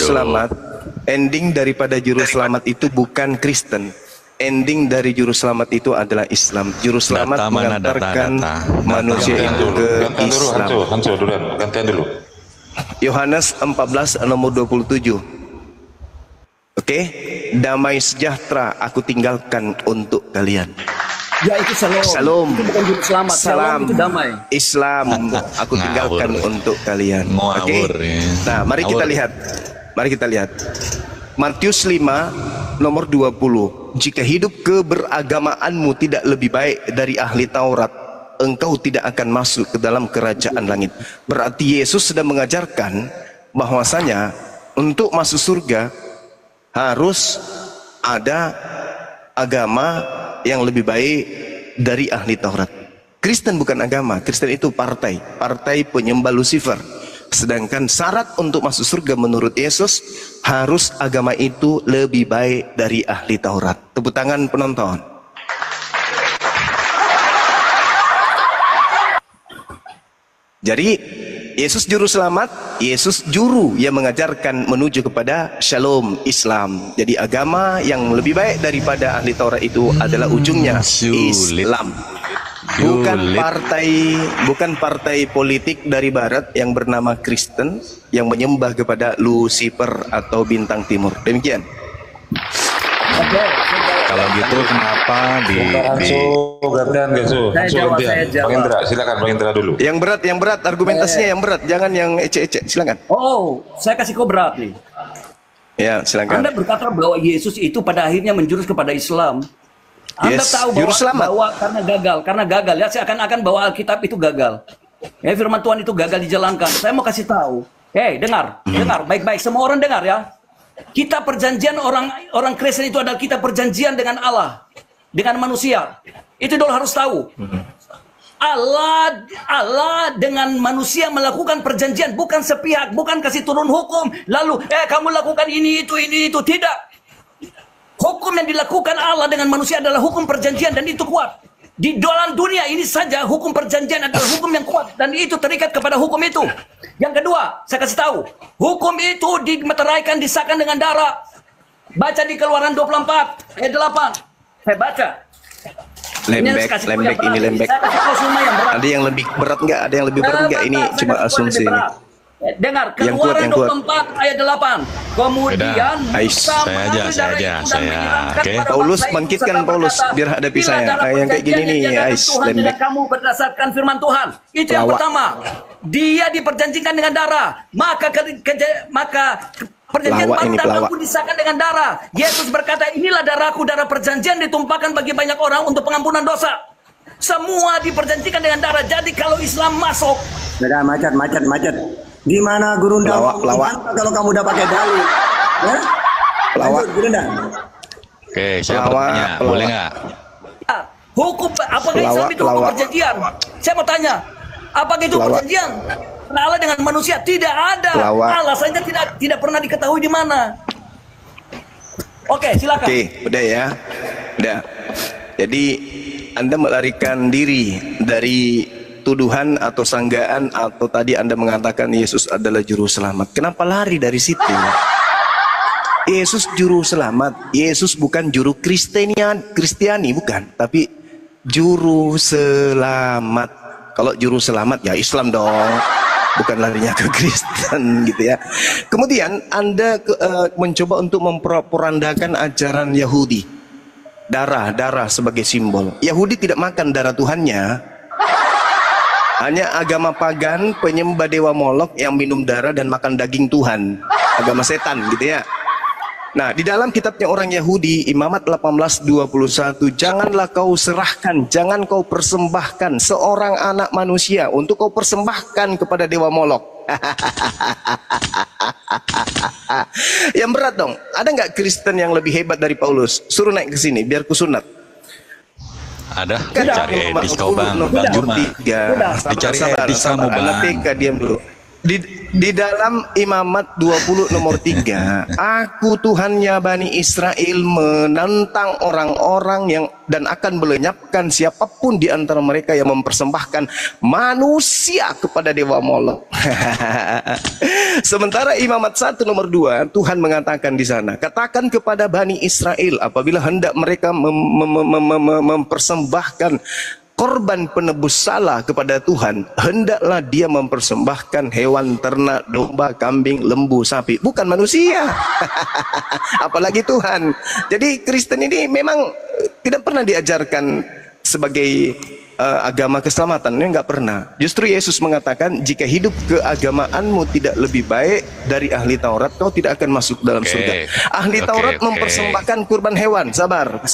selamat, ending daripada juru selamat itu bukan Kristen. Ending dari juru selamat itu adalah Islam. Juru selamat mengantarkan manusia itu ke Islam. Gantian dulu. Yohanes 14 nomor 27. Oke, damai sejahtera aku tinggalkan untuk kalian. Ya itu salam. Salam. Itu bukan juru selamat. Salam itu damai. Islam aku tinggalkan untuk kalian. Oke. Nah, mari kita lihat. Mari kita lihat. Matius 5 nomor 20. Jika hidup keberagamaanmu tidak lebih baik dari ahli Taurat, engkau tidak akan masuk ke dalam kerajaan langit. Berarti Yesus sedang mengajarkan bahwasanya untuk masuk surga harus ada agama yang lebih baik dari ahli Taurat. Kristen bukan agama, Kristen itu partai penyembah Lucifer. Sedangkan syarat untuk masuk surga menurut Yesus harus agama itu lebih baik dari ahli Taurat. Tepuk tangan penonton. Jadi Yesus juru selamat, Yesus juru yang mengajarkan menuju kepada Shalom Islam. Jadi agama yang lebih baik daripada ahli Taurat itu adalah ujungnya Islam. Bukan partai politik dari barat yang bernama Kristen yang menyembah kepada Lucifer atau bintang timur. Demikian. Kalau gitu kenapa Bang Indra, silakan Bang Indra dulu. Yang berat argumentasinya yang berat, jangan yang ecek-ecek. Silakan. Oh, saya kasih kau berat nih. Ya, silakan. Anda berkata bahwa Yesus itu pada akhirnya menjurus kepada Islam. Anda tahu bahwa karena gagal ya, seakan-akan bahwa Alkitab itu gagal. Ya, firman Tuhan itu gagal dijalankan. Saya mau kasih tahu. Dengar baik-baik, semua orang dengar ya. Kita perjanjian orang Kristen itu adalah kita perjanjian dengan Allah, dengan manusia. Itu dulu harus tahu. Allah dengan manusia melakukan perjanjian, bukan sepihak, bukan kasih turun hukum. Lalu kamu lakukan ini itu tidak. Hukum yang dilakukan Allah dengan manusia adalah hukum perjanjian dan itu kuat. Di dalam dunia ini saja hukum perjanjian adalah hukum yang kuat dan itu terikat kepada hukum itu. Yang kedua, saya kasih tahu, hukum itu dimeteraikan, disahkan dengan darah. Baca di Keluaran 24 ayat 8. Saya baca. Lembek ini lembek. Ada yang lebih berat enggak? Ada yang lebih berat enggak? Ini cuma asumsi ini. Dengar, Keluaran 24 ayat 8. Kemudian saya. Oke. Paulus bangkitkan Paulus biar hadapi saya. Yang kayak gini nih, lembek. Kamu berdasarkan firman Tuhan. Itu yang pertama. Dia diperjanjikan dengan darah. Maka perjanjian baru pun disahkan dengan darah. Yesus berkata, inilah darahku, darah perjanjian ditumpahkan bagi banyak orang untuk pengampunan dosa. Semua diperjanjikan dengan darah. Jadi kalau Islam masuk, macet. Di mana guru pelawak kalau kamu udah pakai dalil? Ya? Pelawak. Oke, saya bertanya, boleh nggak? Hukum apakah Islam itu hukum perjanjian? Saya mau tanya, apakah itu perjanjian? Karena Allah dengan manusia tidak ada. Alasannya tidak pernah diketahui di mana. Oke, silakan. Oke, udah ya. Udah. Jadi Anda melarikan diri dari tuduhan atau sanggaan atau tadi Anda mengatakan Yesus adalah juru selamat. Kenapa lari dari situ? Yesus juru selamat. Yesus bukan juru Kristiani bukan, tapi juru selamat. Kalau juru selamat ya Islam dong, bukan larinya ke Kristen gitu ya. Kemudian Anda mencoba untuk memporandakan ajaran Yahudi. Darah sebagai simbol. Yahudi tidak makan darah Tuhannya. Hanya agama pagan, penyembah dewa Molok yang minum darah dan makan daging Tuhan. Agama setan gitu ya. Nah, di dalam kitabnya orang Yahudi, Imamat 18:21, janganlah kau serahkan, jangan kau persembahkan seorang anak manusia untuk kau persembahkan kepada dewa Molok. Yang berat dong. Ada nggak Kristen yang lebih hebat dari Paulus? Suruh naik ke sini biar kusunat. Ada, cari etis kau bang Juma. Dicari etis kamu bang. PK diam dulu. Di dalam Imamat 20 nomor 3, aku Tuhannya Bani Israel menentang orang-orang yang dan akan melenyapkan siapapun di antara mereka yang mempersembahkan manusia kepada dewa Molok. Sementara Imamat 1 nomor 2, Tuhan mengatakan di sana, katakan kepada Bani Israel apabila hendak mereka mempersembahkan korban penebus salah kepada Tuhan, hendaklah dia mempersembahkan hewan ternak, domba, kambing, lembu, sapi, bukan manusia. Apalagi Tuhan. Jadi Kristen ini memang tidak pernah diajarkan sebagai agama keselamatan, ini nggak pernah. Justru Yesus mengatakan, jika hidup keagamaanmu tidak lebih baik dari ahli Taurat, kau tidak akan masuk dalam surga. Ahli Taurat mempersembahkan kurban hewan. Sabar.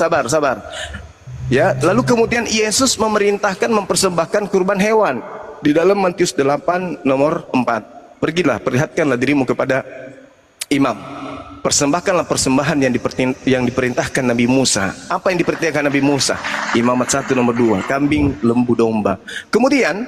Ya, lalu kemudian Yesus memerintahkan mempersembahkan kurban hewan di dalam Matius 8 nomor 4. Pergilah, perlihatkanlah dirimu kepada imam. Persembahkanlah persembahan yang diperintahkan Nabi Musa. Apa yang diperintahkan Nabi Musa? Imamat 1 nomor 2, kambing, lembu, domba. Kemudian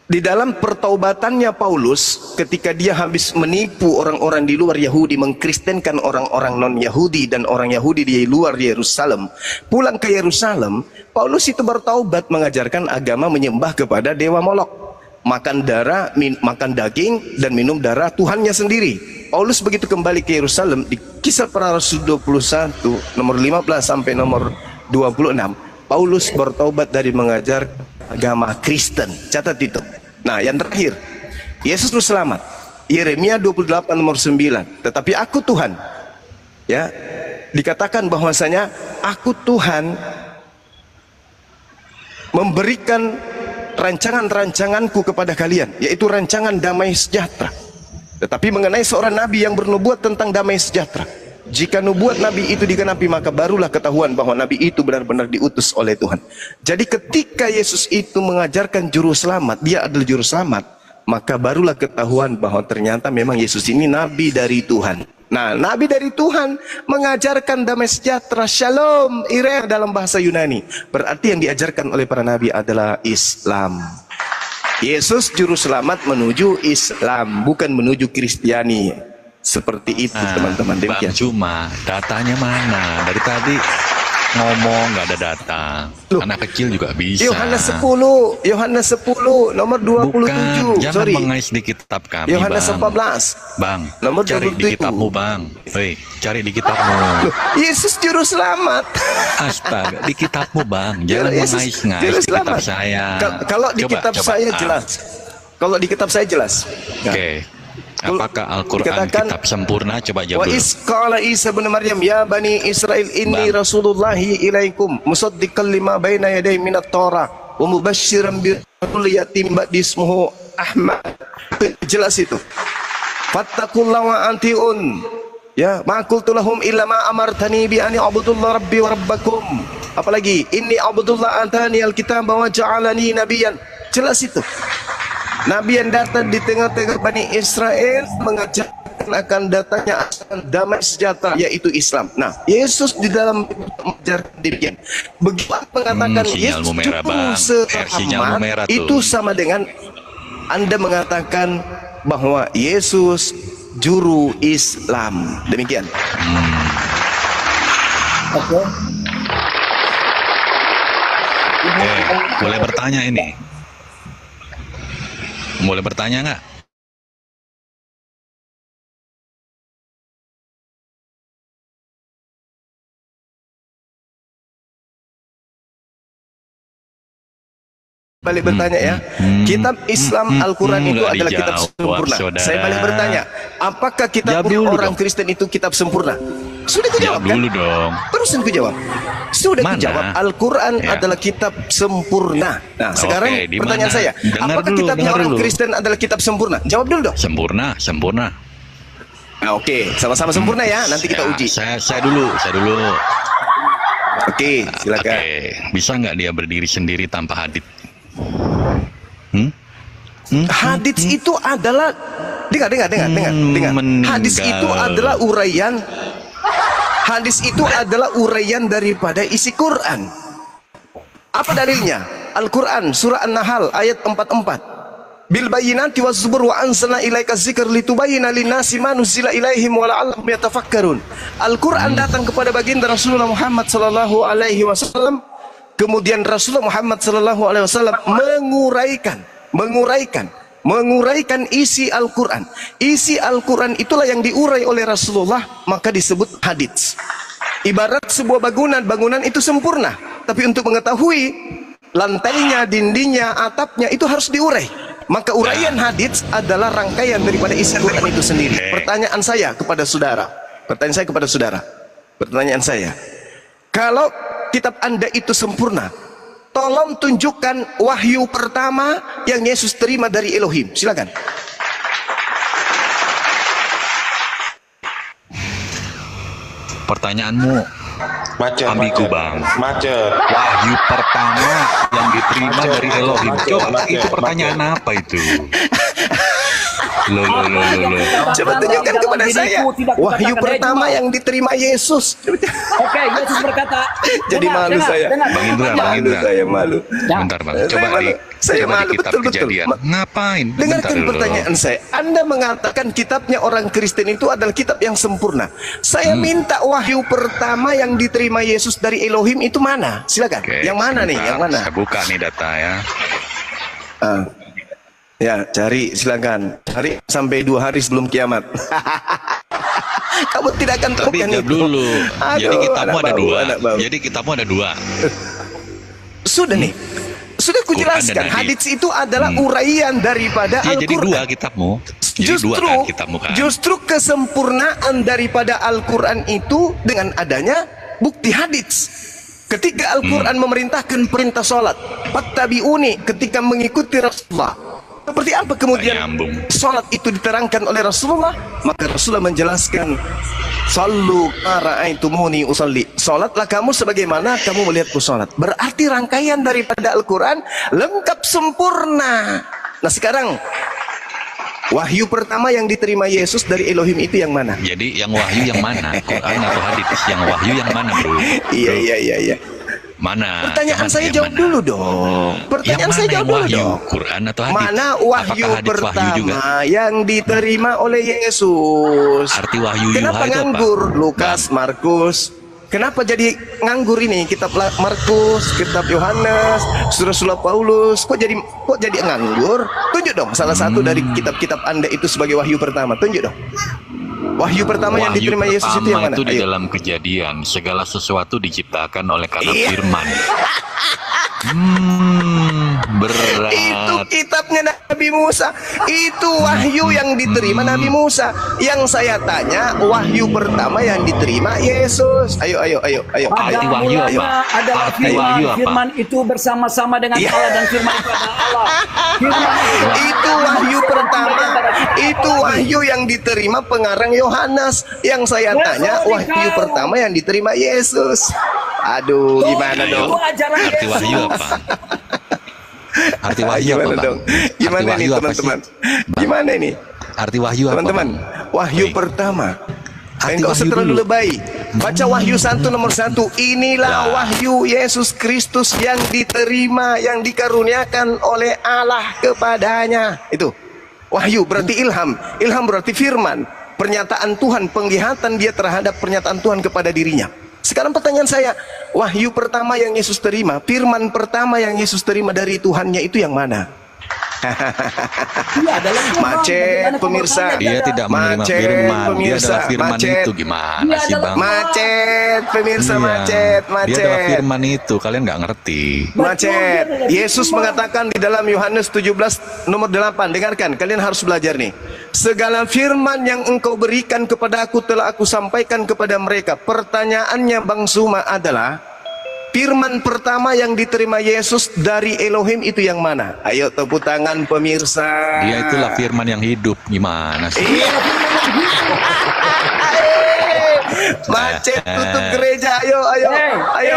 di dalam pertaubatannya Paulus, ketika dia habis menipu orang-orang di luar Yahudi, mengkristenkan orang-orang non-Yahudi dan orang Yahudi di luar Yerusalem, pulang ke Yerusalem, Paulus itu bertaubat, mengajarkan agama menyembah kepada dewa Molok, makan darah, makan daging dan minum darah Tuhannya sendiri. Paulus begitu kembali ke Yerusalem, di Kisah Para Rasul 21 nomor 15 sampai nomor 26, Paulus bertaubat dari mengajar agama Kristen. Catat itu. Nah, yang terakhir, Yesus Juru Selamat, Yeremia 28 nomor 9. Tetapi aku Tuhan, ya, dikatakan bahwasanya aku Tuhan memberikan rancangan-rancanganku kepada kalian, yaitu rancangan damai sejahtera. Tetapi mengenai seorang nabi yang bernubuat tentang damai sejahtera, jika nubuat nabi itu digenapi, maka barulah ketahuan bahwa nabi itu benar-benar diutus oleh Tuhan. Jadi ketika Yesus itu mengajarkan juru selamat, dia adalah juru selamat, maka barulah ketahuan bahwa ternyata memang Yesus ini nabi dari Tuhan. Nah, nabi dari Tuhan mengajarkan damai sejahtera, shalom, ireh dalam bahasa Yunani. Berarti yang diajarkan oleh para nabi adalah Islam. Yesus juru selamat menuju Islam, bukan menuju Kristiani. Seperti itu, teman-teman. Bang, cuma datanya mana? Dari tadi ngomong nggak ada data. Loh, anak kecil juga bisa. Yohanes 10 nomor 27. Bukan, jangan Sorry, mengais di kitab kami, Yohanes Bang. 14 Bang, nomor cari 27. di kitabmu, Bang. Hei, cari di kitabmu. Loh, Yesus juru selamat. Astaga, di kitabmu, Bang. Jangan Yesus mengais-ngais juru di kitab selamat. saya. Kalau di kitab saya jelas. Kalau di kitab saya jelas. Nah, Oke. Apakah Al-Quran kitab sempurna? Coba jawab wa dulu. isqala Isa bin Maryam ya bani Israel inni Bang. rasulullahi ilaikum musaddiqan lima baina yaday minat Torah wa mubasysyiran bi rasul yatim ba'di ismuhu Ahmad. Jelas itu. Fattaqullaha wa antiun. Ya, ma qultu lahum illa ma amartani bi an a'budullaha rabbi wa rabbakum. Apalagi inni a'budullah atani alkitaba wa ja'alani nabiyyan. Jelas itu. Nabi yang datang di tengah-tengah Bani Israel mengajarkan akan datangnya damai sejahtera, yaitu Islam. Nah, Yesus di dalam mengajarkan demikian. Begitu mengatakan Yesus selamat, itu sama dengan Anda mengatakan bahwa Yesus juru Islam. Demikian. Oke, boleh bertanya ini? Boleh bertanya nggak? Balik bertanya ya. Kitab Islam Al-Quran itu adalah kitab sempurna. Saudara. Saya balik bertanya, apakah kitab orang Kristen itu kitab sempurna? Sudah kujawab kan? Dulu dong. Terusin kujawab. Sudah kujawab. Al-Quran adalah kitab sempurna. Nah, sekarang pertanyaan saya, apakah kitabnya orang Kristen adalah kitab sempurna? Jawab dulu dong. Sempurna. Nah, oke, sama-sama sempurna ya. Nanti kita uji. Saya dulu. Oke, silakan. Bisa nggak dia berdiri sendiri tanpa hadits? Hadits itu adalah dengar. Hadis itu adalah uraian. Hadis itu adalah uraian daripada isi Quran. Apa dalilnya? Al-Quran surah An-Nahl ayat 44. bil bayyinati waz zubur wa anzalna ilaika dzikra litubayyana linnasi ma nuzila ilaihim wa la'allahum yatafakkarun. Al-Qur'an datang kepada baginda Rasulullah Muhammad sallallahu alaihi wasallam, kemudian Rasulullah Muhammad sallallahu alaihi wasallam menguraikan isi Al-Qur'an. Isi Al-Qur'an itulah yang diurai oleh Rasulullah, maka disebut hadits. Ibarat sebuah bangunan itu sempurna, tapi untuk mengetahui lantainya, dindingnya, atapnya itu harus diurai. Maka uraian hadits adalah rangkaian daripada isi Al-Quran itu sendiri. Pertanyaan saya kepada saudara, kalau kitab Anda itu sempurna, tolong tunjukkan wahyu pertama yang Yesus terima dari Elohim. Silakan. Pertanyaanmu ambigu, Bang. Macet. Wahyu pertama yang diterima dari Elohim. Coba, itu pertanyaan apa itu? Loh. Coba tunjukkan kepada saya wahyu pertama yang diterima Yesus. Oke, Yesus berkata. Jadi malu saya. Bang Indra. Saya malu. Bentar, Bang. Coba di kitab Kejadian. Ngapain? Dengarkan pertanyaan saya. Anda mengatakan kitabnya orang Kristen itu adalah kitab yang sempurna. Saya minta wahyu pertama yang diterima Yesus dari Elohim itu mana? Silakan. Yang mana nih? Yang mana? Saya buka nih data ya. Ya, cari, silakan. Cari sampai 2 hari sebelum kiamat. Kamu tidak akan Tapi temukan itu. dulu. Jadi kitabmu ada dua. Jadi kitabmu ada 2. Sudah nih. Sudah kujelaskan. Hadits itu adalah uraian daripada Al-Quran. Jadi 2 kitabmu. Justru kesempurnaan daripada Al-Quran itu dengan adanya bukti hadits. Ketika Al-Quran memerintahkan perintah sholat, fattabi'uni, ketika mengikuti Rasulullah. Seperti apa kemudian sholat itu diterangkan oleh Rasulullah? Maka Rasulullah menjelaskan, sallu ra'aitumuni usalli. Sholatlah kamu sebagaimana kamu melihatku sholat. Berarti rangkaian daripada Al-Quran lengkap sempurna. Nah sekarang, wahyu pertama yang diterima Yesus dari Elohim itu yang mana? Jadi yang wahyu yang mana? Quran atau hadits? Yang wahyu yang mana, bro? Iya. Mana? Pertanyaan saya jawab dulu dong. Pertanyaan saya jawab dulu dong. Quran atau hadits? Mana wahyu pertama yang diterima oleh Yesus? Arti wahyu kenapa nganggur? Lukas, Markus. Kenapa jadi nganggur ini? Kitab Markus, kitab Yohanes, Surah Paulus. Kok jadi nganggur? Tunjuk dong salah satu dari kitab-kitab Anda itu sebagai wahyu pertama. Tunjuk dong. Wahyu pertama yang diterima Yesus itu yang mana? Itu di dalam Kejadian, segala sesuatu diciptakan oleh kata firman. Berat. Itu kitabnya Nabi Musa. Itu wahyu yang diterima Nabi Musa. Yang saya tanya, wahyu pertama yang diterima Yesus. Ayo. Arti wahyu apa? Adalah firman itu bersama-sama dengan Allah dan firman itu adalah Allah. Itu wahyu pertama. Itu wahyu yang diterima pengarang Yohanes. Yang saya tanya, wahyu pertama yang diterima Yesus. Aduh, gimana dong? Arti wahyu apa? Arti wahyu apa, Bang? Gimana nih, teman-teman? Gimana ini? Arti wahyu apa, teman-teman? Wahyu pertama. Enggak usah terlalu lebay. Baca Wahyu 1 nomor 1. Inilah wahyu Yesus Kristus yang diterima, yang dikaruniakan oleh Allah kepadanya. Itu wahyu berarti ilham. Ilham berarti firman. Pernyataan Tuhan, penglihatan dia terhadap pernyataan Tuhan kepada dirinya. Sekarang pertanyaan saya, wahyu pertama yang Yesus terima, firman pertama yang Yesus terima dari Tuhannya itu yang mana? Macet pemirsa. Dia tidak menerima firman. Dia adalah firman itu. Gimana sih, Bang? Macet pemirsa, macet. Dia adalah firman itu. Kalian nggak ngerti. Macet. Yesus mengatakan di dalam Yohanes 17 nomor 8. Dengarkan, kalian harus belajar nih. Segala firman yang engkau berikan kepada aku telah aku sampaikan kepada mereka. Pertanyaannya Bang Suma adalah, firman pertama yang diterima Yesus dari Elohim itu yang mana? Ayo tepuk tangan pemirsa. Dia itulah firman yang hidup. Gimana sih? Macet, tutup gereja. Ayo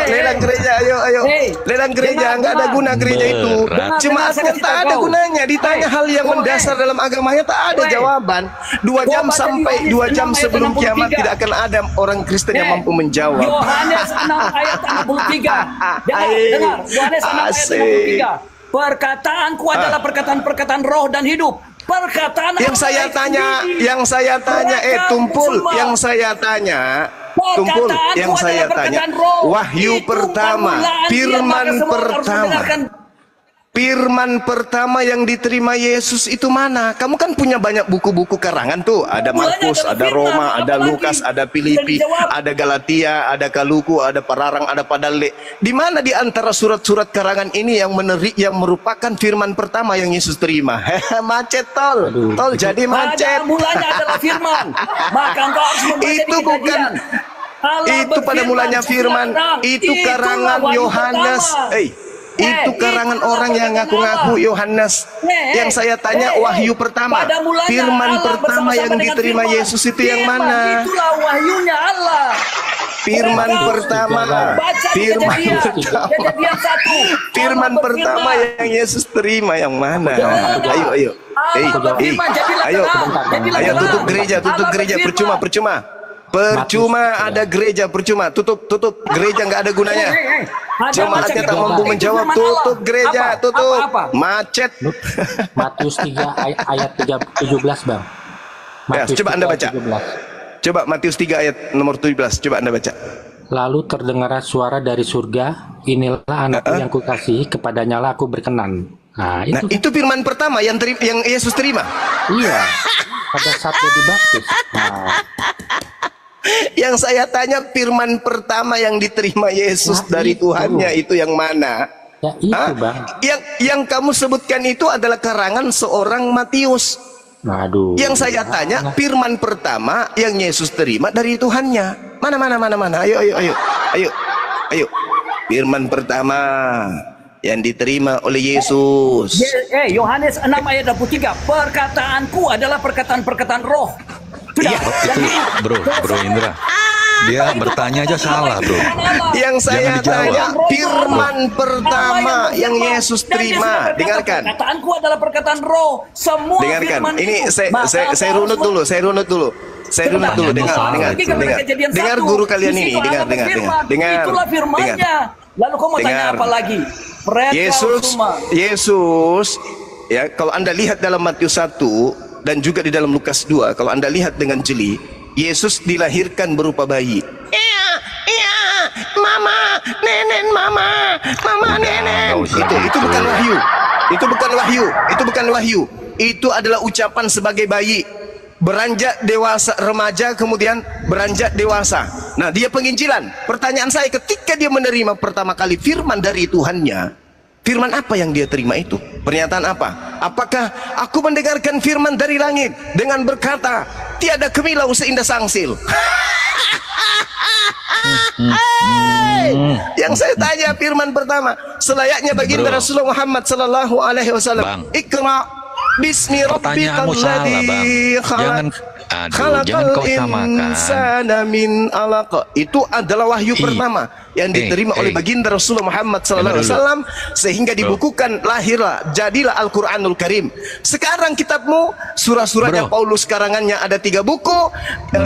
lelang gereja. Ayo lelang gereja. Nggak ada guna gereja itu. Jemaatnya tak ada gunanya. Ditanya hal yang mendasar dalam agamanya tak ada jawaban. 2 jam sampai 2 jam sebelum kiamat tidak akan ada orang Kristen yang mampu menjawab. Yohanes 6 ayat 63. Dengar. Yohanes 6 ayat 63. Perkataanku adalah perkataan-perkataan roh dan hidup. Perkataan Yang saya tanya, Tumpul, yang saya tanya, Tumpul, yang saya tanya, wahyu pertama, firman pertama yang diterima Yesus itu mana? Kamu kan punya banyak buku-buku karangan tuh. Ada Markus, ada Roma, ada Lukas, ada Filipi, ada Galatia, ada Kaluku, ada Pararang, ada Padale. Di mana di antara surat-surat karangan ini yang merupakan firman pertama yang Yesus terima? Macet tol. Tol jadi macet. Pada mulanya adalah firman. Maka engkau harus membaca Itu bukan itu pada mulanya firman. Itu karangan Yohanes. Itu karangan orang yang ngaku-ngaku Yohanes. Yang saya tanya wahyu pertama, firman pertama yang diterima Yesus itu yang mana? Itulah wahyunya Allah. Firman pertama, firman pertama yang Yesus terima yang mana? Ayo, tutup gereja, percuma ada gereja, tutup gereja nggak ada gunanya. Jemaatnya tak mampu menjawab, tutup gereja, tutup. Macet. Matius 3 ayat 17, Bang. Ya, coba Anda baca. 17. Coba Matius 3 ayat nomor 17, coba Anda baca. Lalu terdengar suara dari surga, inilah anakku yang kukasihi, kepadanya lah aku berkenan. Nah, itu firman pertama yang Yesus terima. Iya. Pada saat dia dibaptis. Nah. Yang saya tanya firman pertama yang diterima Yesus dari Tuhannya itu yang mana? Ya itu, Bang. Yang kamu sebutkan itu adalah karangan seorang Matius. Aduh. Yang saya tanya firman pertama yang Yesus terima dari Tuhannya. Mana? Ayo. Firman pertama yang diterima oleh Yesus. Yohanes 6 ayat 23. Perkataanku adalah perkataan-perkataan roh. Iya, itu bro Indra. Dia bertanya aja salah, bro. Yang saya tanya firman pertama yang Yesus terima. Dengarkan. Perkataanku adalah perkataan roh. Semua dengarkan. Ini saya runut dulu. Dengar guru kalian ini. Dengar. Itulah firmannya. Lalu kau mau tanya apa lagi? Yesus, ya kalau Anda lihat dalam Matius 1 dan juga di dalam Lukas 2, kalau Anda lihat dengan jeli, Yesus dilahirkan berupa bayi. Iya, mama, nenek. Itu bukan wahyu. Itu bukan wahyu. Itu adalah ucapan sebagai bayi. Beranjak dewasa, remaja, kemudian beranjak dewasa. Nah, dia penginjilan. Pertanyaan saya, ketika dia menerima pertama kali firman dari Tuhannya, firman apa yang dia terima itu? Pernyataan apa? Apakah aku mendengarkan firman dari langit dengan berkata, tiada kemilau seindah sangsil? Yang saya tanya firman pertama, selayaknya baginda Rasulullah Muhammad sallallahu alaihi wasallam. Iqra bismi rabbikal ladzi khalaqal insana min 'alaq. Itu adalah wahyu pertama yang diterima oleh baginda Rasulullah Muhammad SAW, sehingga dibukukan, lahirlah, jadilah Al-Quranul Karim. Sekarang kitabmu, surah-surahnya Paulus karangannya ada 3 buku.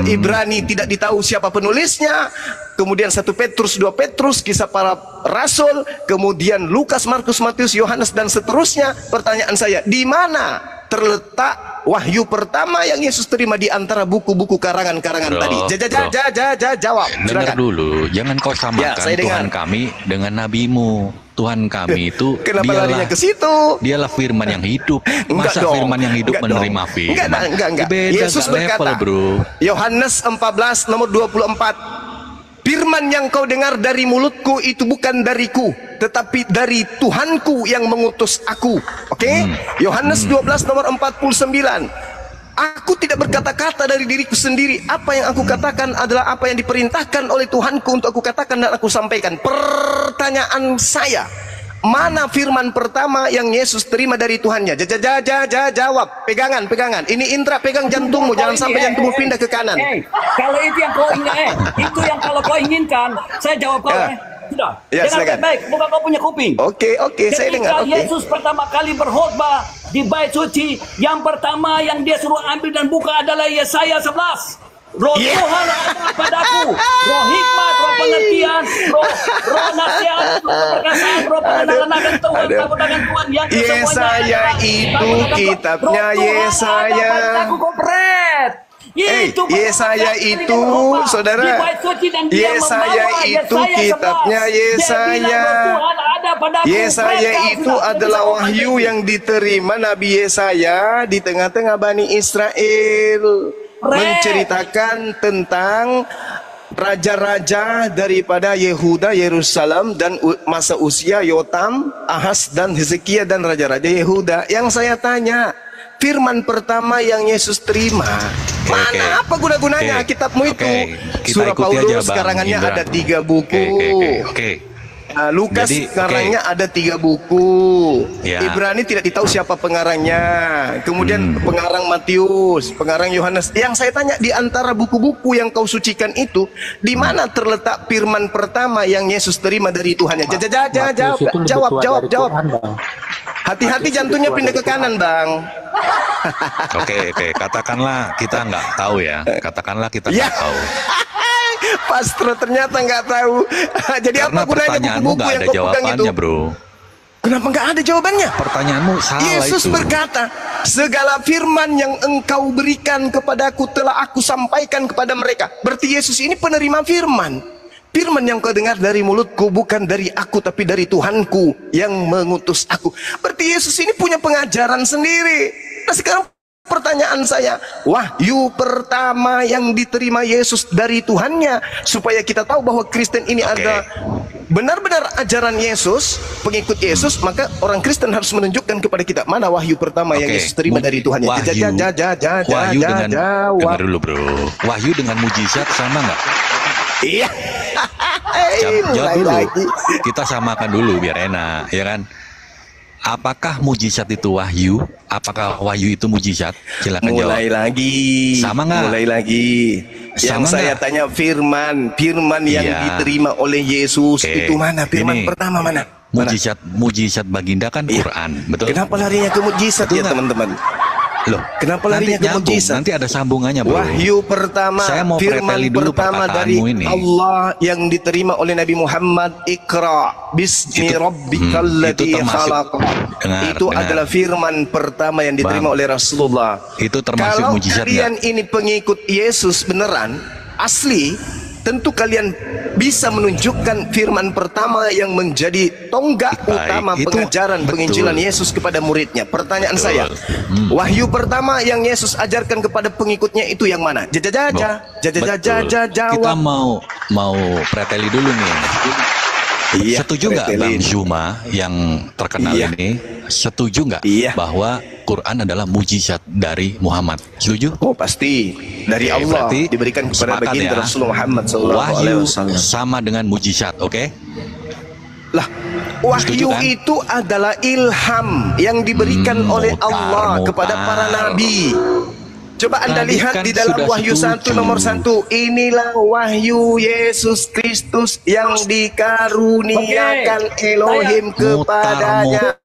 Ibrani tidak ditahu siapa penulisnya. Kemudian 1 Petrus, 2 Petrus, kisah para rasul. Kemudian Lukas, Markus, Matius, Yohanes dan seterusnya. Pertanyaan saya, di mana terletak wahyu pertama yang Yesus terima di antara buku-buku karangan-karangan tadi? Jawab. Dengar dulu, jangan kau samakan Tuhan kami dengan nabimu. Tuhan kami itu kenapa larinya ke situ? Dialah firman yang hidup. Masa firman yang hidup menerima firman? Enggak. Beda, Yesus berkata, bro. Yohanes 14 nomor 24. Firman yang kau dengar dari mulutku itu bukan dariku, tetapi dari Tuhanku yang mengutus aku. Oke? Yohanes 12 nomor 49. Aku tidak berkata-kata dari diriku sendiri. Apa yang aku katakan adalah apa yang diperintahkan oleh Tuhanku untuk aku katakan dan aku sampaikan. Pertanyaan saya, mana firman pertama yang Yesus terima dari Tuhannya? Jawab. Pegangan. Ini Indra, pegang jantungmu, jangan sampai jantungmu pindah ke kanan. Kalau itu yang kau ingin, itu yang kalau kau inginkan, saya jawab kau. Sudah. Ya, dengar baik, bukan kau punya kuping. Oke, saya dengar. Ketika Yesus pertama kali berkhotbah di bait suci, yang pertama yang dia suruh ambil dan buka adalah Yesaya 11. Roh Tuhan ada padaku, roh hikmat, roh pengertian, roh nasihat, perkasaan, roh pengenalan akan Tuhan, takut akan Tuhan yang Yesaya itu kitabnya Yesaya. Yesaya itu, saudara, Yesaya itu kitabnya Yesaya. Yesaya itu adalah wahyu yang diterima Nabi Yesaya di tengah-tengah Bani Israel, menceritakan tentang raja-raja daripada Yehuda, Yerusalem, dan masa usia Yotam, Ahaz, dan Hezekia, dan raja-raja Yehuda. Yang saya tanya, firman pertama yang Yesus terima, mana apa guna-gunanya kitabmu itu? Surah Paulus karangannya ada 3 buku. Lukas pengarangnya ada 3 buku. Ibrani tidak ditahu siapa pengarangnya. Kemudian pengarang Matius, pengarang Yohanes. Yang saya tanya, di antara buku-buku yang kau sucikan itu, di mana terletak firman pertama yang Yesus terima dari Tuhannya? Jawab. Hati-hati jantungnya pindah ke kanan, Bang. Oke, katakanlah kita nggak tahu ya. Katakanlah kita nggak tahu. Pastro ternyata nggak tahu. Jadi karena apa gunanya buku-buku yang kau pegang itu? Bro. Kenapa nggak ada jawabannya? Pertanyaanmu salah. Yesus berkata, segala firman yang engkau berikan kepadaku telah aku sampaikan kepada mereka. Berarti Yesus ini penerima firman. Firman yang kau dengar dari mulutku bukan dari aku tapi dari Tuhanku yang mengutus aku. Berarti Yesus ini punya pengajaran sendiri. Nah sekarang pertanyaan saya, wahyu pertama yang diterima Yesus dari Tuhannya, supaya kita tahu bahwa Kristen ini ada benar-benar ajaran Yesus, pengikut Yesus, maka orang Kristen harus menunjukkan kepada kita mana wahyu pertama yang Yesus terima dari Tuhannya. Wahyu dengan, dengar dulu bro, wahyu dengan mujizat sama nggak? Iya. Jawab dulu. Kita samakan dulu biar enak, ya kan? Apakah mujizat itu wahyu? Apakah wahyu itu mujizat? Silakan jawab. Mulai lagi. Sama nggak? Mulai lagi. Yang saya tanya firman yang diterima oleh Yesus itu mana? Firman pertama mana? Mujizat baginda kan Quran, betul? Kenapa larinya ke mujizat ya teman-teman? Loh, kenapa larinya ke mujizat? Nanti ada sambungannya, bro. Wahyu pertama, firman pertama dari Allah yang diterima oleh Nabi Muhammad, Iqra bismi rabbikal ladzi khalaq. Itu adalah firman pertama yang diterima oleh Rasulullah. Itu termasuk mujizat. Kalau kalian ini pengikut Yesus beneran, asli, tentu kalian bisa menunjukkan firman pertama yang menjadi tonggak utama pengajaran penginjilan Yesus kepada muridnya. Pertanyaan saya, wahyu pertama yang Yesus ajarkan kepada pengikutnya itu yang mana? Jawab. Kita mau preteli dulu nih. Setuju nggak Bang Zuma yang terkenal ini? Setuju nggak bahwa Quran adalah mujizat dari Muhammad? Setuju? Oh pasti dari Allah diberikan kepada baginda Rasulullah Muhammad SAW. Wahyu sama dengan mujizat, oke? Lah, wahyu itu adalah ilham yang diberikan oleh Allah kepada para nabi. Coba Anda lihat di dalam Wahyu 1 nomor 1. Inilah wahyu Yesus Kristus yang dikaruniakan Elohim kepadanya.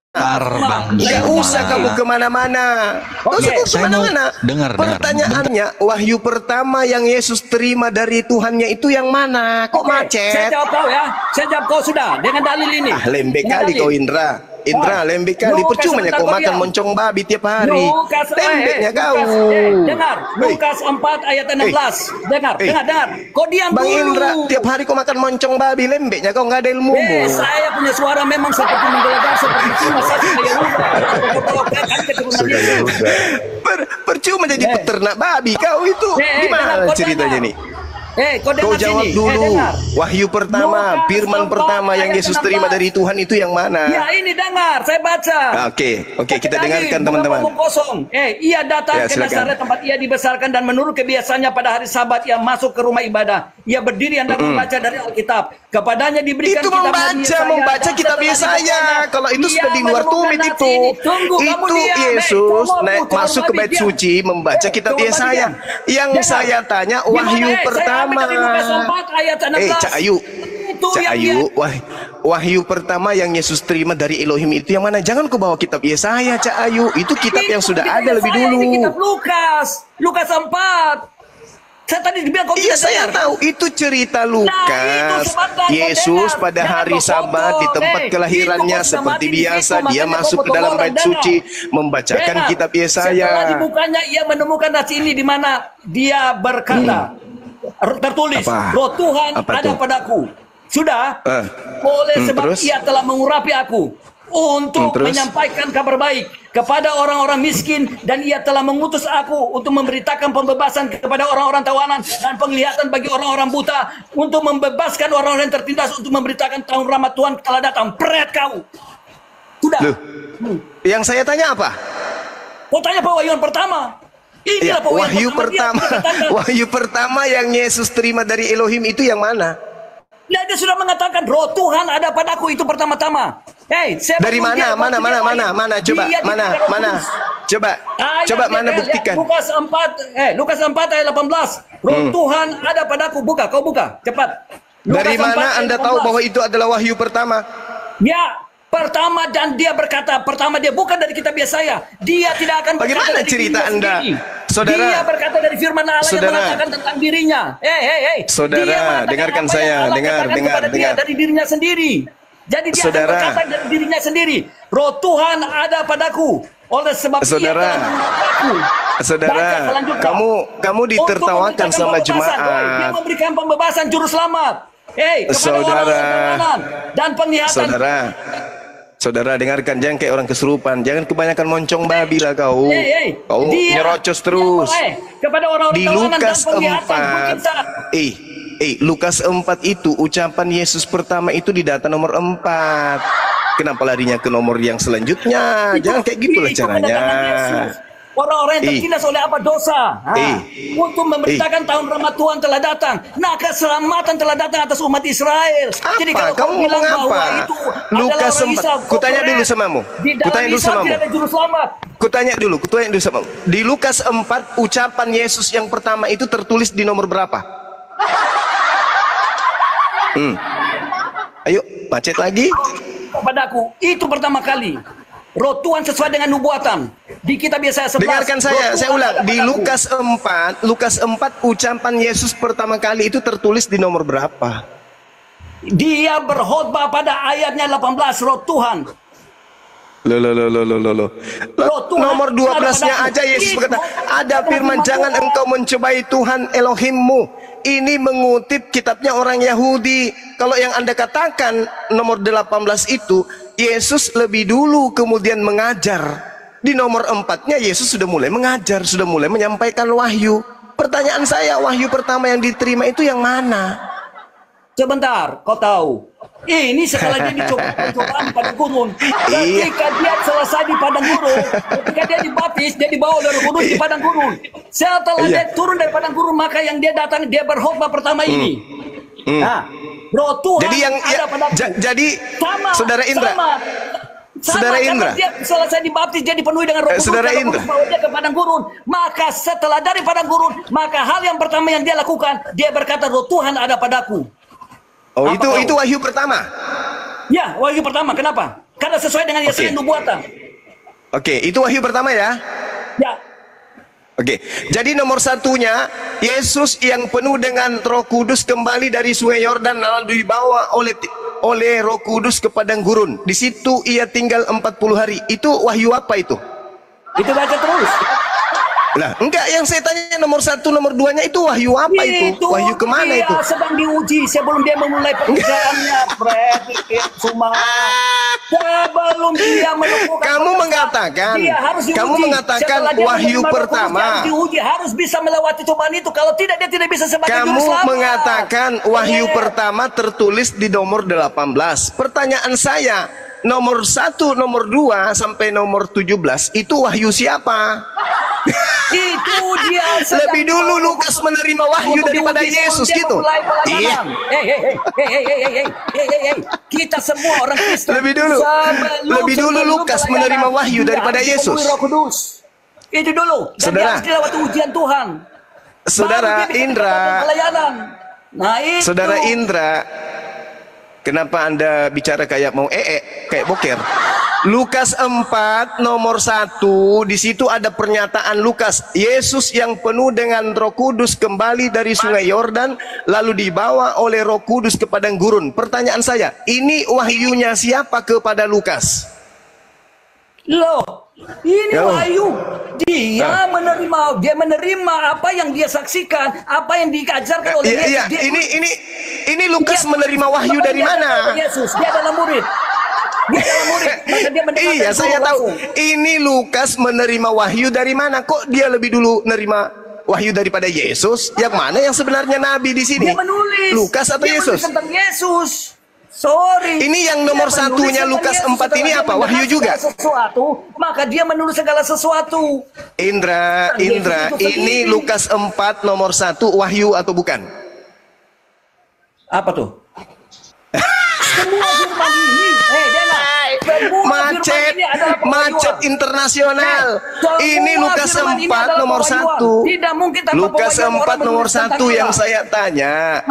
Tidak usah kamu kemana-mana. Pertanyaannya, wahyu pertama yang Yesus terima dari Tuhannya itu yang mana? Kok macet? Saya jawab kau ya. Saya jawab kau sudah dengan dalil ini. Lembek kali kau Indra. Lembek kali. Percuma kau makan moncong babi tiap hari. Lembeknya kau. Dengar. Lukas 4 ayat 16. Dengar. Kau diam Bang dulu. Indra, tiap hari kau makan moncong babi. Lembeknya kau nggak ada ilmu. Saya punya suara memang seperti menggelegar seperti singa. Percuma jadi peternak babi kau itu. Gimana ceritanya nih? Kau jawab dulu. Wahyu pertama, firman pertama yang Yesus terima dari Tuhan itu yang mana? Ya ini dengar, saya baca. Oke, kita dengarkan teman-teman. Ia datang ke Nazaret tempat ia dibesarkan dan menurut kebiasaannya pada hari Sabat ia masuk ke rumah ibadah. Ia berdiri hendak membaca dari Alkitab. Kepadanya diberikan itu membaca kitab Yesaya. Kalau itu sudah di luar tumit itu. Itu Yesus masuk ke bait suci membaca kitab Yesaya. Yang saya tanya wahyu pertama. Cak Ayu, wahyu pertama yang Yesus terima dari Elohim itu yang mana? Jangan kau bawa kitab Yesaya, Cak Ayu. Itu kitab yang sudah ada lebih dulu. Kitab Lukas 4. Saya tadi dibilang kau Iya, tidak saya dengar. tahu itu cerita Nah, itu Lukas. sebabnya kau Yesus dengar. pada Jangan hari kau Sabat foto. di tempat itu kelahirannya kau sudah seperti mati di biasa situ, dia makanya kau masuk ke foto dalam orang. bait Dengar. suci membacakan Dengar. kitab Setelah Yesaya. dibukanya ia menemukan nasi ini di mana dia berkata tertulis, Apa? Roh Tuhan Apa ada tuh? padaku. Sudah? Oleh sebab Terus? ia telah mengurapi aku untuk Terus? menyampaikan kabar baik kepada orang-orang miskin, dan ia telah mengutus aku untuk memberitakan pembebasan kepada orang-orang tawanan dan penglihatan bagi orang-orang buta, untuk membebaskan orang-orang yang tertindas, untuk memberitakan tahun rahmat Tuhan telah datang. Peret kau. Sudah. Loh, yang saya tanya apa? Kau tanya pewahyuan pertama. Ya, Inilah pewahyuan wahyu pertama, Dia katakan, wahyu pertama yang Yesus terima dari Elohim itu yang mana? nah, dia sudah mengatakan Roh Tuhan ada padaku, itu pertama-tama. Hey, Dari mana? Mana? Coba, mana? Coba mana buktikan? Lukas 4 ayat 18. Roh Tuhan ada padaku. Buka, kau buka, cepat. Dari Lukas 4 mana ayat Anda 18. tahu bahwa itu adalah wahyu pertama? Ya, pertama, dan dia berkata, pertama dia bukan dari kitab Yesaya. Dia tidak akan berkata Bagaimana dari cerita dirinya Anda? sendiri. Saudara, dia berkata dari firman Allah yang saudara, mengatakan tentang dirinya. Saudara, Dia mengatakan dengarkan apa saya, yang Allah katakan kepada dia dengar. dari dirinya sendiri. Jadi dia akan Saudara, berkata dari dirinya sendiri, Roh Tuhan ada padaku. Oleh sebab ia Saudara, telah mengurapiku. saudara, Baca selanjutnya. kamu ditertawakan Untuk memberitakan sama pembebasan. Dia jemaat. memberikan pembebasan juru selamat. Kepada Saudara, orang-orang dan penglihatan. Saudara, dengarkan, jangan kayak orang kesurupan, jangan kebanyakan moncong babi lah kau. Kau Dia- nyerocos terus. kepada orang-orang Di tawanan dan Lukas penglihatan. 4, Lukas 4 itu ucapan Yesus pertama itu di data nomor 4. Kenapa larinya ke nomor yang selanjutnya? Jangan kayak gitulah Itu caranya. kedatangan Yesus. Orang-orang yang tertindas oleh apa dosa, untuk memberitakan tahun rahmat Tuhan telah datang. Nah, keselamatan telah datang atas umat Israel. Jadi Apa? kalau Kamu kau bilang ngomong bahwa apa? itu Lukas adalah orang 4. Israel, Kutanya kau dulu keren. samamu. Di dalam Kutanya dulu Israel samamu. tidak ada juru selamat. Kutanya dulu samamu. Di Lukas 4 ucapan Yesus yang pertama itu tertulis di nomor berapa? Ayo, macet lagi. Kepadaku itu pertama kali Roh Tuhan sesuai dengan nubuatan di kitab Yesaya 11. Dengarkan saya ulang. Di Lukas 4 ucapan Yesus pertama kali itu tertulis di nomor berapa? Dia berkhotbah pada ayatnya 18, Roh Tuhan. Loh. Nomor 12-nya aja Yesus berkata, ada firman, jangan engkau mencobai Tuhan Elohimmu. Ini mengutip kitabnya orang Yahudi. Kalau yang Anda katakan nomor 18 itu Yesus lebih dulu kemudian mengajar. Di nomor 4-nya Yesus sudah mulai mengajar, sudah mulai menyampaikan wahyu. Pertanyaan saya, wahyu pertama yang diterima itu yang mana? Sebentar, kau tahu. Ini setelah dia dicoba-cobaan di padang gurun. Ketika dia selesai di padang gurun, ketika dia dibaptis, dia dibawa oleh Roh Kudus di padang gurun. Setelah dia turun dari padang gurun, maka yang dia datang, dia berkhotbah pertama ini. Nah, Roh Tuhan Jadi yang ada padaku. jadi Sama, Saudara Indra, Saudara karena Indra, dia selesai dibaptis, dia dipenuhi dengan Roh Kudus. Saudara dan Roh Indra. Kudus bawa dia ke padang gurun. Maka setelah dari padang gurun, maka hal yang pertama yang dia lakukan, dia berkata, Roh Tuhan ada padaku. oh Apa itu wahyu pertama. Ya, wahyu pertama. Kenapa? Karena sesuai dengan Yesaya nubuatan. Oke, itu wahyu pertama ya. Ya, Oke, jadi nomor satunya Yesus yang penuh dengan Roh Kudus kembali dari Sungai Yordan lalu dibawa oleh Roh Kudus ke padang gurun. Di situ ia tinggal 40 hari. Itu wahyu apa itu? itu baca terus. Lah, enggak, yang saya tanya nomor 1, nomor 2-nya itu wahyu apa itu? Wahyu kemana dia itu? sedang diuji sebelum dia memulai pekerjaannya, Fred. Semua. Sebelum dia menemukan Kamu pekerjaan, mengatakan, dia harus diuji. kamu mengatakan Setelah dia wahyu menerima Roh Kudus, pertama. dia harus diuji, harus bisa melewati cobaan itu. Kalau tidak, dia tidak bisa sebagai juru Kamu selamat. mengatakan wahyu pertama tertulis di nomor 18. Pertanyaan saya, nomor 1, nomor 2 sampai nomor 17 itu wahyu siapa? Itu dia sedang Lebih dulu Lukas menerima wahyu untuk daripada diuji Yesus sebelum dia gitu. memulai Iya. pelayanan. Hey. Kita semua orang Kristen. Lebih dulu Lukas pelayanan, menerima wahyu dia daripada harus Yesus. dipenuhi Roh Kudus. Itu dulu. Dan dia Saudara. harus dilewati ujian Tuhan. Saudara Baru dia bisa Indra, mendapatkan pelayanan. Nah itu. Saudara Indra, kenapa Anda bicara kayak mau kayak boker? Lukas 4 nomor 1, di situ ada pernyataan Lukas, Yesus yang penuh dengan Roh Kudus kembali dari Sungai Yordan lalu dibawa oleh Roh Kudus ke padang gurun. Pertanyaan saya, ini wahyunya siapa kepada Lukas? Loh, ini wahyu. Dia menerima apa yang dia saksikan, apa yang diajarkan oleh Yesus. Ini Lukas menerima wahyu dari mana? Yesus, dia adalah murid. Iya, saya tahu. Ini Lukas menerima wahyu dari mana? Kok dia lebih dulu menerima wahyu daripada Yesus? Yang mana yang sebenarnya nabi di sini? Dia menulis. Lukas atau Yesus? Tentang Yesus. Sorry. Ini yang nomor satunya Lukas 4 ini apa? Wahyu juga? Sesuatu, maka dia menulis segala sesuatu. Indra, ini Lukas 4 nomor 1 wahyu atau bukan? Apa tuh? Semua firman ini, macet internasional. Ini Lukas 4 nomor 1. Tidak mungkin tanpa Lukas 4 nomor 1 yang saya tanya.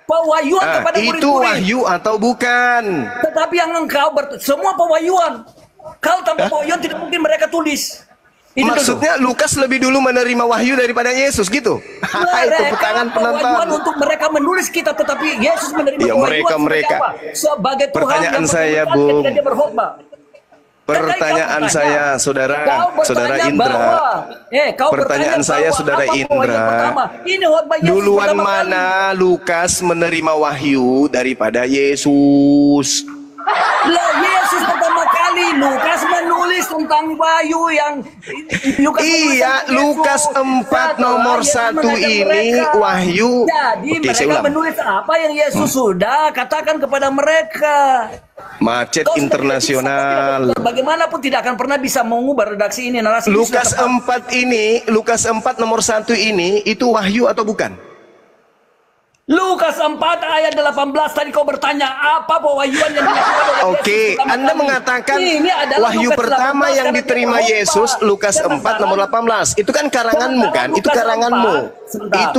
Pewahyuan kepada murid-murid. Itu wahyu atau bukan? Tetapi yang engkau semua pewahyuan. Kalau tanpa pewahyuan tidak mungkin mereka tulis. Maksudnya Lukas lebih dulu menerima wahyu daripada Yesus gitu? Itu tangan penonton. Untuk mereka menulis kita, tetapi Yesus menerima pewahyuan mereka. Sebagai Tuhan. Pertanyaan saya, Bung. Pertanyaan saya, saudara Indra. Pertanyaan saya, saudara Indra. Duluan mana Lukas menerima wahyu daripada Yesus? Lah, Yesus pertama kali Lukas menulis tentang wahyu yang Lukas 4 nomor 1 ini wahyu. Jadi mereka menulis apa yang Yesus sudah katakan kepada mereka. Macet internasional. Bagaimanapun tidak akan pernah bisa mengubah redaksi ini, narasi. Lukas 4 nomor 1 ini itu wahyu atau bukan? Lukas 4 ayat 18 tadi kau bertanya apa pewahyuan yang dilakukan oleh Yesus. Oke, Anda mengatakan wahyu pertama yang diterima Yesus Lukas 4 nomor 18. Itu kan karanganmu kan? Itu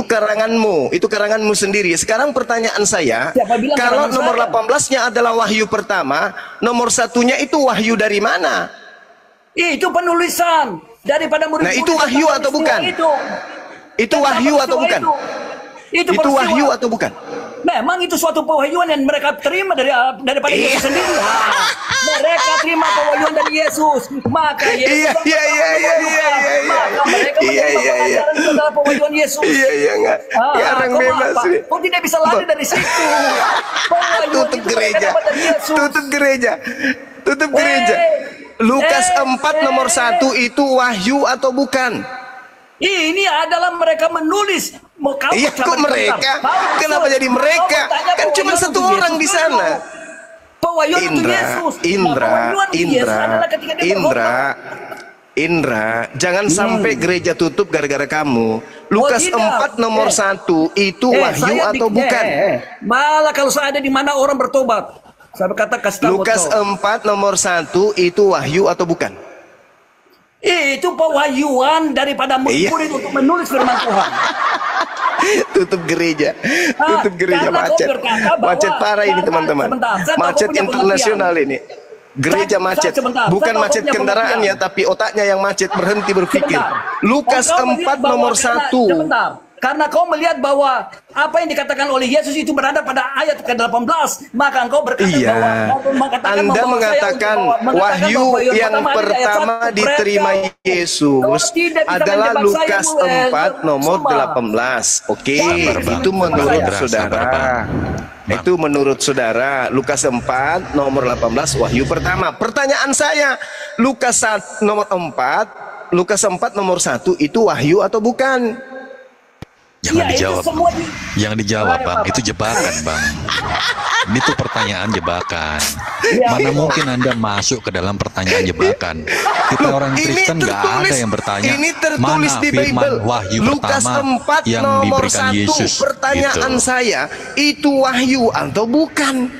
karanganmu. Itu karanganmu sendiri. Sekarang pertanyaan saya, kalau nomor 18-nya adalah wahyu pertama, nomor 1-nya itu wahyu dari mana? Itu penulisan daripada murid-murid. Nah, itu wahyu atau bukan? Itu wahyu atau bukan? Itu wahyu atau bukan? Memang itu suatu pewahyuan yang mereka terima daripada Yesus sendiri. Mereka terima pewahyuan dari Yesus. Maka Yesus maka mereka menerima pengajaran adalah pewahyuan Yesus. Sekarang bebas. Kau tidak bisa lari dari situ. Tutup gereja. Lukas 4 nomor 1 itu wahyu atau bukan? Ini adalah mereka menulis. Kok mereka? Kenapa jadi mereka? Kan cuma satu orang di sana. Indra, jangan sampai gereja tutup gara-gara kamu. Lukas 4 nomor 1 itu wahyu atau bukan? Malah kalau saya ada di mana orang bertobat. Saya berkata Lukas 4 nomor 1 itu wahyu atau bukan? Itu pewahyuan daripada murid untuk menulis firman Tuhan. Tutup gereja macet parah ini teman-teman. Macet internasional ini. Gereja macet, bukan macet kendaraan ya, tapi otaknya yang macet, berhenti berpikir. Lukas 4 nomor 1. Karena kau melihat bahwa apa yang dikatakan oleh Yesus itu berada pada ayat ke-18, maka engkau berkata Anda mengatakan wahyu yang pertama diterima Yesus adalah Lukas 4 nomor 18. Oke, itu menurut saudara. Itu menurut saudara. Lukas 4 nomor 18 wahyu pertama. Pertanyaan saya, Lukas 4 nomor 1 itu wahyu atau bukan? Jangan dijawab. Jangan dijawab, Bang. Itu jebakan, Bang. Ini tuh pertanyaan jebakan. Mana mungkin Anda masuk ke dalam pertanyaan jebakan? Kita orang Kristen nggak ada yang bertanya mana firman wahyu pertama yang diberikan Yesus. Pertanyaan saya, itu wahyu atau bukan?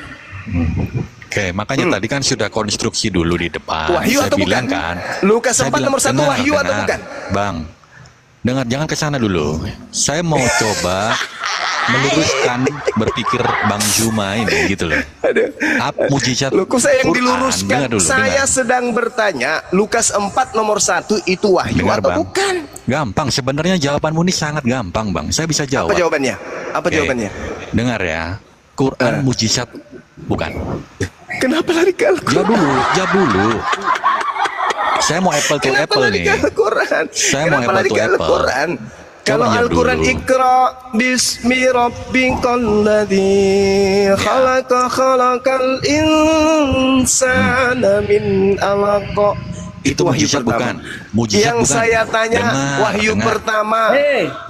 Oke, makanya tadi kan sudah konstruksi dulu di depan. Wahyu saya atau bilang bukan? Kan, Lukas 4 nomor 1 wahyu atau bukan? Bang, dengar, jangan ke sana dulu. Saya mau coba meluruskan berpikir Bang Juma ini gitu loh. Mujizat Loh, kok saya yang Quran. diluruskan? Dulu, saya sedang bertanya, Lukas 4 nomor 1 itu wahyu atau Bang. bukan? Gampang, sebenarnya jawabanmu ini sangat gampang, Bang. Saya bisa jawab. Apa jawabannya? Apa jawabannya? Dengar ya, Quran mujizat bukan. Kenapa lari ke Al-Quran? Jawab dulu. Saya mau apple to Kenapa apple lari nih. ke Al-Quran? Saya Kenapa mau lari apple ke to apple. Al-Quran? Kalau jawab Al-Quran dulu. Iqra bismi rabbikal ladzi khalaqal insana min 'alaq. Itu wahyu mujizat pertama. bukan. Mujizat Yang bukan. saya tanya, wahyu pertama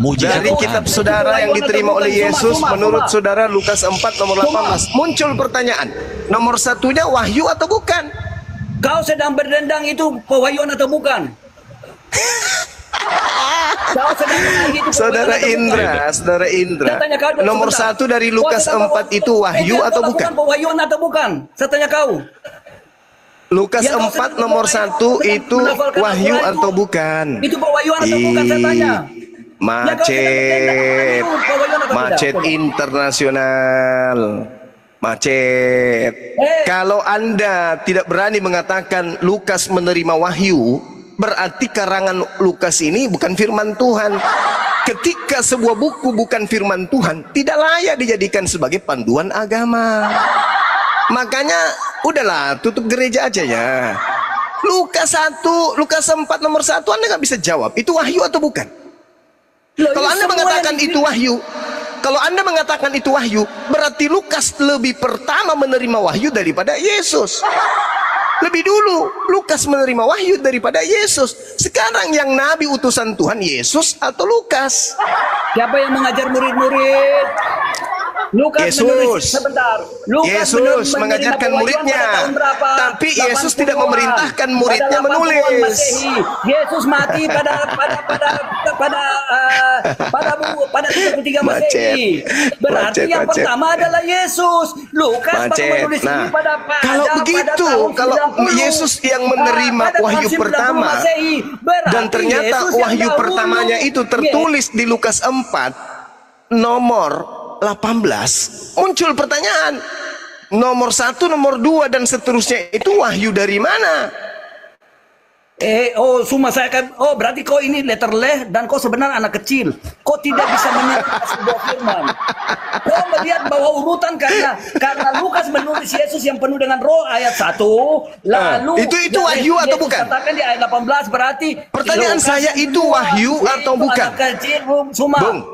Mujizat dari bukan. kitab saudara yang diterima oleh Yesus menurut saudara Lukas 4 nomor 18. Muncul pertanyaan, nomor satunya wahyu atau bukan? Kau sedang berdendang itu pewahyuan atau bukan? Kau sedang menagih itu Saudara pewahyuan atau bukan? Indra, Saya tanya kau dulu nomor sebentar. satu dari Kau Lukas sedang 4 itu wahyu atau bukan? Pewahyuan atau bukan? Saya tanya kau. Lukas Yang kau 4 sedang nomor menghafalkan 1 itu Al-Quran wahyu itu. atau bukan? Itu pewahyuan atau bukan, saya tanya. Macet, macet internasional, macet. Kalau Anda tidak berani mengatakan Lukas menerima wahyu, berarti karangan Lukas ini bukan firman Tuhan. Ketika sebuah buku bukan firman Tuhan, tidak layak dijadikan sebagai panduan agama. Makanya udahlah, tutup gereja aja ya. Lukas 1, Lukas 4 nomor 1 Anda nggak bisa jawab. Itu wahyu atau bukan? Kalau Anda mengatakan itu wahyu, kalau Anda mengatakan itu wahyu, berarti Lukas lebih pertama menerima wahyu daripada Yesus. Lebih dulu Lukas menerima wahyu daripada Yesus. Sekarang yang nabi utusan Tuhan, Yesus atau Lukas? Siapa yang mengajar murid-murid? Lukas menulis, sebentar. Yesus mengajarkan muridnya, tapi Yesus tidak memerintahkan muridnya menulis. Yesus mati pada 33 Masehi. Berarti yang pertama adalah Yesus. Lukas baru menulis ini pada kalau begitu, kalau Yesus yang menerima wahyu pertama, dan ternyata wahyu pertamanya itu tertulis di Lukas 4 nomor 18, muncul pertanyaan, nomor 1, nomor 2 dan seterusnya itu wahyu dari mana? Berarti kau ini letterleh dan kau sebenarnya anak kecil. Kau tidak bisa menerima sebuah firman. Kau melihat bahwa urutan karena Lukas menulis Yesus yang penuh dengan roh ayat 1, lalu itu wahyu atau bukan? Katakan di ayat 18 berarti pertanyaan saya itu wahyu atau bukan? Anak kecil,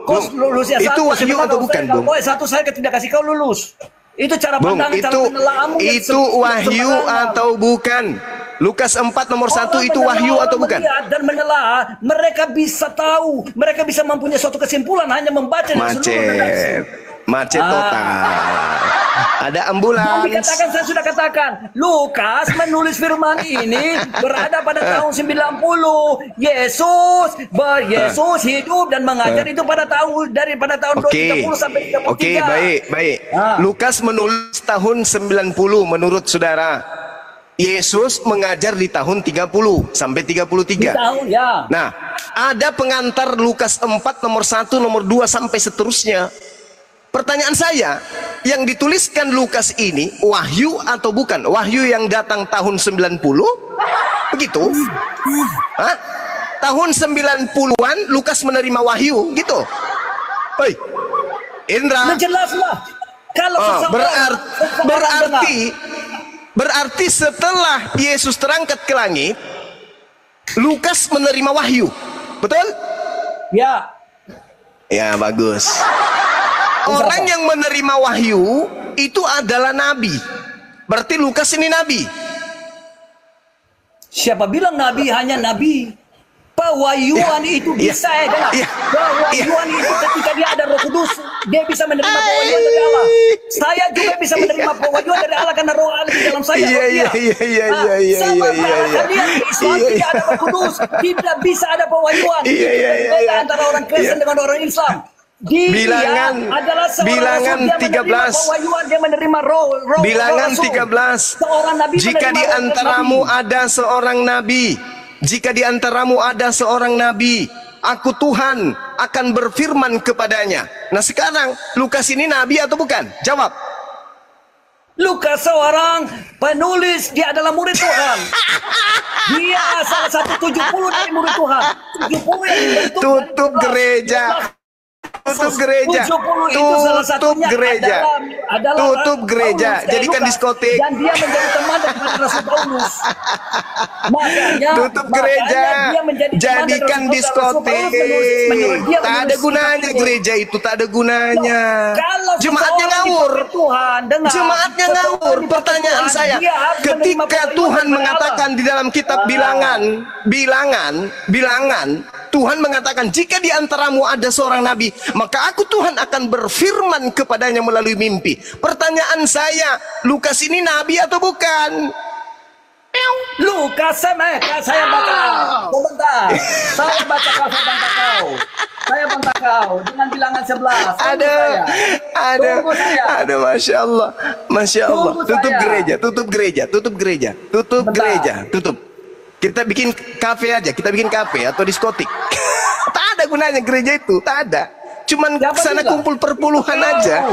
kau lulus ya itu wahyu atau bukan, Bung? Satu saya tidak kasih kau lulus. Itu cara pandang, cara menelaahmu. Itu wahyu atau bukan? Lukas 4 nomor 1 itu wahyu atau bukan? Dan menelaah, mereka bisa tahu, mereka bisa mempunyai suatu kesimpulan hanya membaca macet total. Ada ambulans. Dikatakan, saya sudah katakan, Lukas menulis firman ini berada pada tahun 90. Yesus hidup dan mengajar itu pada tahun 30 sampai 33. Oke, baik. Lukas menulis tahun 90 menurut saudara. Yesus mengajar di tahun 30 sampai 33. Di tahun, ya. Nah, ada pengantar Lukas 4 nomor 1, nomor 2 sampai seterusnya. Pertanyaan saya, yang dituliskan Lukas ini wahyu atau bukan? Wahyu yang datang tahun 90? Begitu? Hah? Tahun 90-an Lukas menerima wahyu, gitu? Hei, Indra. Jelaslah. Kalau berarti setelah Yesus terangkat ke langit, Lukas menerima wahyu, betul? Ya. Ya, bagus. Orang yang menerima wahyu itu adalah nabi. Berarti Lukas ini nabi. Siapa bilang nabi hanya nabi? Pewahyuan itu bisa pewahyuan itu ketika dia ada Roh Kudus, dia bisa menerima pewahyuan dari Allah. Saya juga bisa menerima pewahyuan dari Allah karena Roh Allah di dalam saya. Sama kalian di Islam tidak ada Roh Kudus, tidak bisa ada pewahyuan. Beda antara orang Kristen dengan orang Islam. Bilangan 13. Dia menerima roh Bilangan 13. Jika di antaramu ada seorang nabi, jika di antaramu ada seorang nabi, aku Tuhan akan berfirman kepadanya, Nah sekarang Lukas ini nabi atau bukan? Jawab. Lukas seorang penulis, dia adalah murid Tuhan. Dia salah satu 70 dari murid Tuhan. 70 yang dibentuk. Tutup gereja. Tutup gereja. Tutup gereja. Tutup gereja. Jadikan diskotik. Dan dia menjadi teman dengan Rasul Paulus. Tutup gereja. Jadikan diskotik. Tak ada gunanya gereja itu. Tak ada gunanya. Jemaatnya ngawur. Jemaatnya ngawur. Pertanyaan saya, ketika Tuhan mengatakan di dalam kitab bilangan, Tuhan mengatakan, jika di antaramu ada seorang nabi, maka aku Tuhan akan berfirman kepadanya melalui mimpi. Pertanyaan saya, Lukas ini nabi atau bukan? Lukas, saya baca. Sebentar. Saya baca saya bantah kau dengan bilangan 11. Ada, masya Allah, tutup gereja. Kita bikin kafe aja, atau diskotik. Tak ada gunanya gereja itu, tak ada. Cuman sana kumpul perpuluhan aja.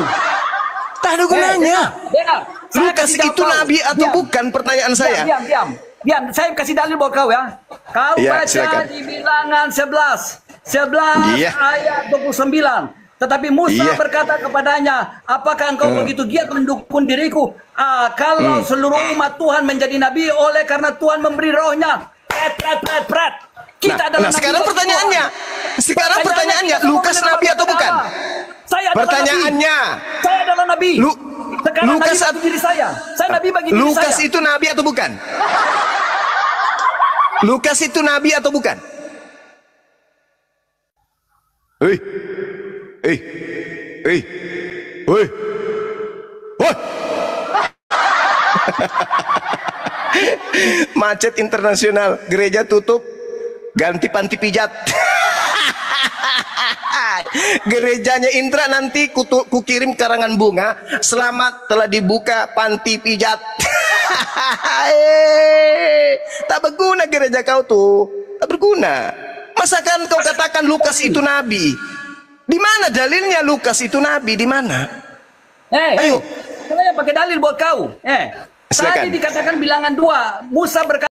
Tak ada gunanya. Lukas itu nabi atau bukan? Pertanyaan saya. Diam. Saya kasih dalil buat kau ya. Kau baca silakan. Di bilangan 11 ayat 29. Tetapi Musa berkata kepadanya, apakah engkau begitu giat mendukung diriku? Kalau seluruh umat Tuhan menjadi nabi oleh karena Tuhan memberi rohnya. Kita adalah nabi. Sekarang pertanyaannya, Lukas nabi atau bukan? Pertanyaannya. Saya adalah nabi. Sekarang Lukas nabi bagi diri saya. Saya nabi bagi diri saya. Lukas itu nabi atau bukan? Lukas itu nabi atau bukan? Macet internasional, gereja tutup, ganti panti pijat. Gerejanya Indra nanti kukirim karangan bunga, selamat telah dibuka panti pijat. Tak berguna gereja kau tuh, tak berguna. Masakan kau katakan Lukas itu nabi? Di mana dalilnya Lukas itu nabi? Di mana? Ayo. Saya pakai dalil buat kau. Tadi dikatakan bilangan 2, Musa berkata